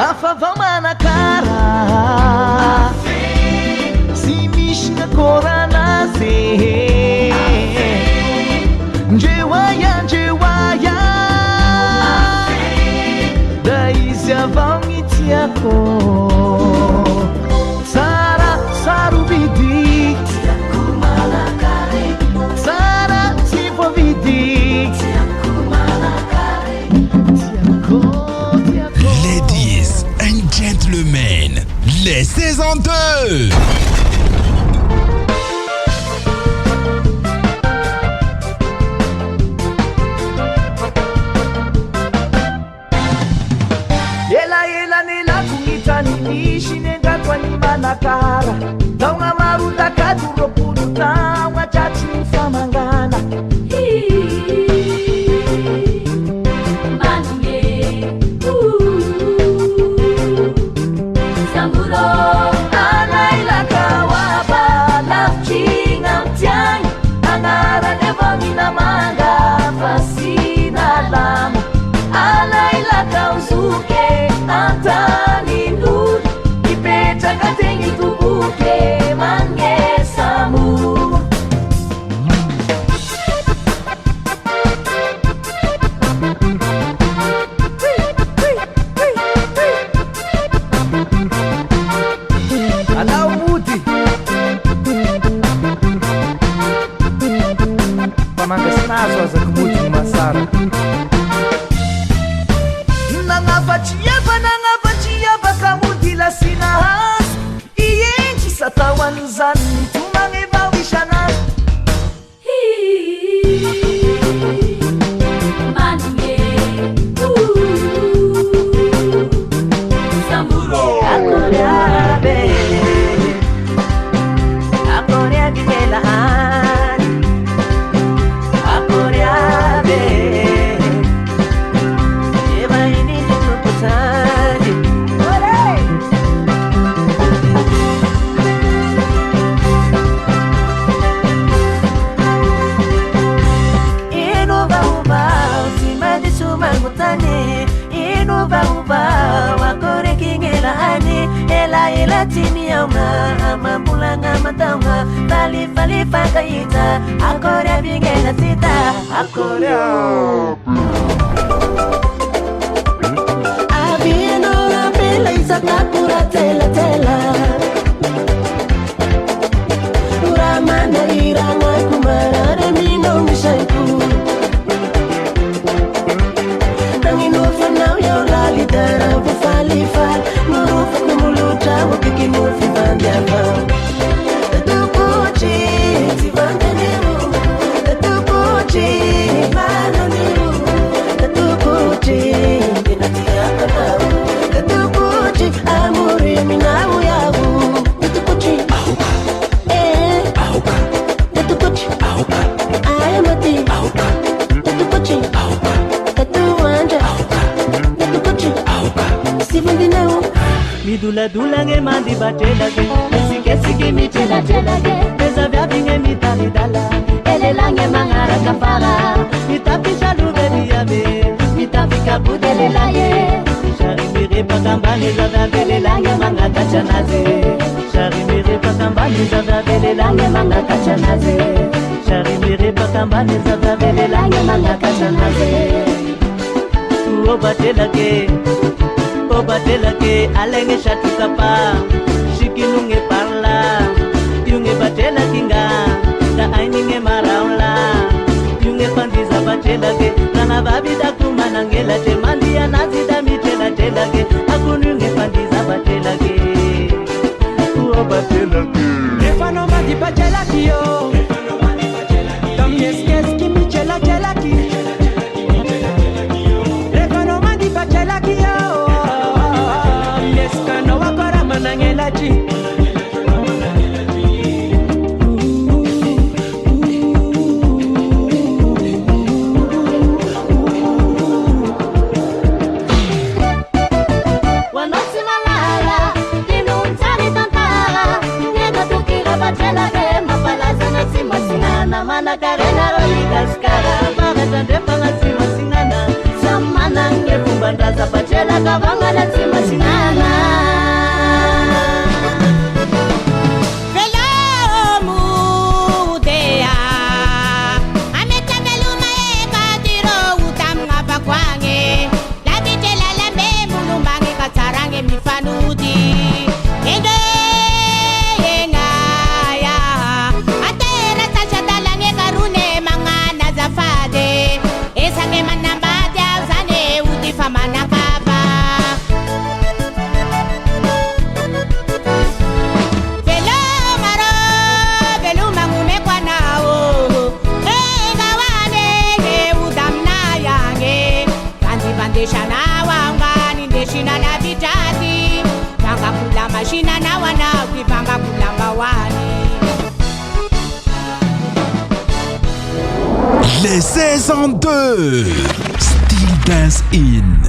afavao manakara sy misy nakoranazy ndreoaya da izy avao mitiako tsara sarobidy tsara tsy voavidy Ladies and gentlemen, les saisons 2. Manakara taunga maruta kaduro puruta wachachi samangana manye samburo alaila kawaba lafchinga mtiang angara nevamina manga fasina lamu alaila kauzuke antani nur katengi tubuke mange samu alau muti pamanga snazo aza kumuti masara nangavachiyava kamuti la sinahas iyenchi satawan zanni tumange vawishana manye samburo akoreabe akoreabidelahan akoreabe ela tini yauma mambulanga matauma fali fakaita akorea bingena tita akorea abino la bella isakakura tela uramana iranga kumarare mino mishaiku nangino fanau ya lali dara fali nurufa kumuluta wakikimu fivandiava tukuchi tivandaniru tukuchi manoniru tukuchi binatiakanau tukuchi amuri minamu yavu tukuchi tukuchi ayamati tukuchi tuwanja tukuchi sivandinau midula nge mandi batelage sikesiki michelatelage pesa vyabinge mitalidala elelange mangara kafara mitapisha luveliabe mitafika budelelaye sharimire pakambani zavabelelange mangakachanaze sharimire pakambani zavabelelange mangakachanaze sharimire pakambani zavabelelange mangakachanaze batelage alenge shatukapa shikinunge parla yunge batela kinga da aininge maraula yunge pandiza batelage kana babida kumanangela temandia nazida mitelage akununge pandiza batelage batelage refano mandi batelage yo tam yeskeski michelage refano mandi batelage yo no wakora manangelaji wanosimamala tinuntani tantara nega tukira batelage mapalaza na simasinana mana karena roligaskara bagatande panga simasinana samana nge kumbandaza batelage vanga na simasinana mashina na vitati, panga kula mashina na wanawake, panga kula mbawani. Les saisons 2 Still Dance In.